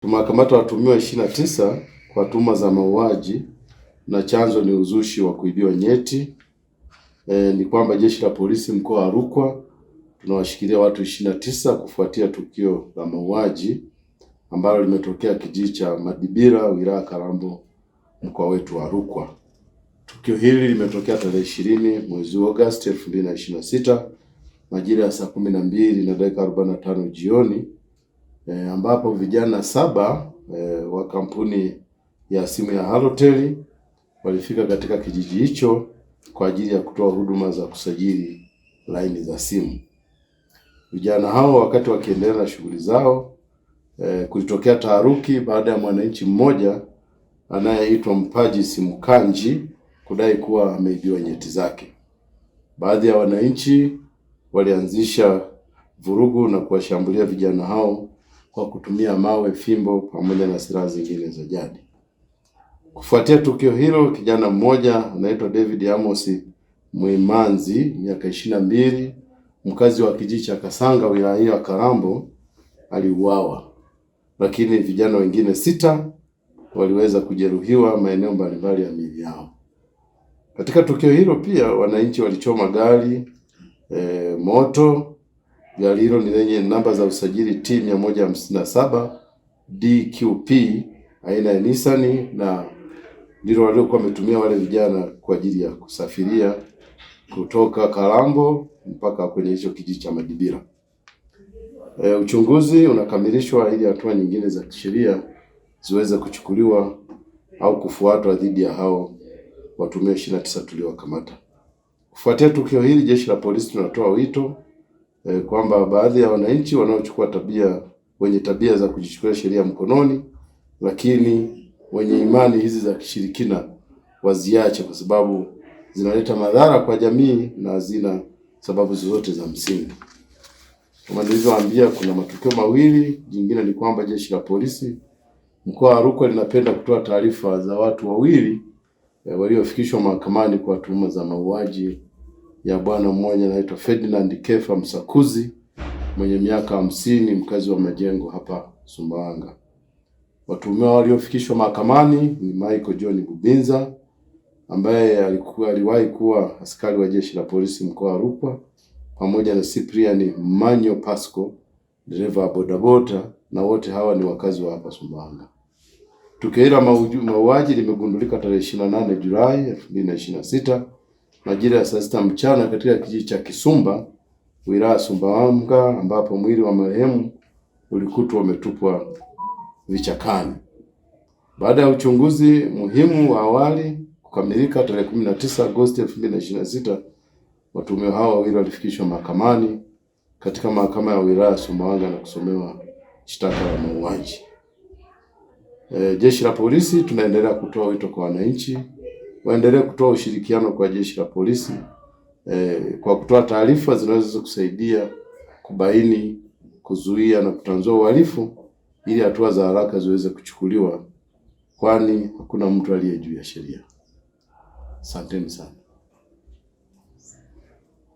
Tumewakamata watuhumiwa 29 kwa tuhuma za mauaji na chanzo ni uzushi wa kuibiwa nyeti. Ni kwamba Jeshi la Polisi mkoa wa Rukwa tunawashikilia watu 29 kufuatia tukio la mauaji ambalo limetokea kijiji cha Madibira, wilaya Kalambo, mkoa wetu wa Rukwa. Tukio hili limetokea tarehe 20 mwezi Agosti 2026 majira ya saa 12:45 jioni, ambapo vijana 7 wa kampuni ya simu ya Halotel walifika katika kijiji hicho kwa ajili ya kutoa huduma za kusajili laini za simu. Vijana hao wakati wakiendelea na shughuli zao, kulitokea taharuki baada ya mwananchi mmoja anayeitwa Mpaji Simukanji kudai kuwa ameibiwa nyeti zake. Baadhi ya wananchi walianzisha vurugu na kuwashambulia vijana hao kwa kutumia mawe, fimbo pamoja na silaha zingine za jadi. Kufuatia tukio hilo, kijana mmoja anaitwa David Amos Mwimanzi, miaka 22, mkazi wa kijiji cha Kasanga, wilaya ya Kalambo, aliuawa. Lakini vijana wengine 6 waliweza kujeruhiwa maeneo mbalimbali ya miili yao. Katika tukio hilo pia wananchi walichoma gari moto. Gari hilo ni lenye namba za usajili T157 DQP aina ya Nissan, na ndilo waliokuwa wametumia wale vijana kwa ajili ya kusafiria kutoka Kalambo mpaka kwenye hicho kijiji cha Madibira. Uchunguzi unakamilishwa ili hatua nyingine za kisheria ziweze kuchukuliwa au kufuatwa dhidi ya hao watuhumiwa 29 tuliowakamata. Kufuatia tukio hili, Jeshi la Polisi tunatoa wito kwamba baadhi ya wananchi wanaochukua wenye tabia za kujichukulia sheria mkononi, lakini wenye imani hizi za kishirikina waziache, kwa sababu zinaleta madhara kwa jamii na hazina sababu zozote za msingi. Kama nilivyowaambia, kuna matukio mawili. Jingine ni kwamba Jeshi la Polisi mkoa wa Rukwa linapenda kutoa taarifa za watu wawili waliofikishwa mahakamani kwa tuhuma za mauaji ya bwana mmoja anaitwa Ferdinand Kefa Msakuzi mwenye miaka 50, mkazi wa Majengo hapa Sumbawanga. Watuhumiwa waliofikishwa mahakamani ni Michael John Bubinza ambaye aliwahi kuwa askari wa Jeshi la Polisi mkoa wa Rukwa, pamoja na Cyprian Manyo Pasco, dereva wa bodaboda, na wote hawa ni wakazi wa hapa Sumbawanga. Tukio hili la mauaji limegundulika tarehe 28 Julai 2026 majira ya saa 6 mchana katika kijiji cha Kisumba, wilaya Sumbawanga, ambapo mwili wa marehemu ulikutwa umetupwa vichakani. Baada ya uchunguzi muhimu wa awali kukamilika tarehe 19 Agosti 2026, watuhumiwa hao wawili walifikishwa mahakamani katika mahakama ya wilaya Sumbawanga na kusomewa shtaka la mauaji. Jeshi la Polisi tunaendelea kutoa wito kwa wananchi waendelee kutoa ushirikiano kwa Jeshi la Polisi kwa kutoa taarifa zinazoweza kusaidia kubaini, kuzuia na kutanzua uhalifu ili hatua za haraka ziweze kuchukuliwa, kwani hakuna mtu aliye juu ya sheria. Asanteni sana.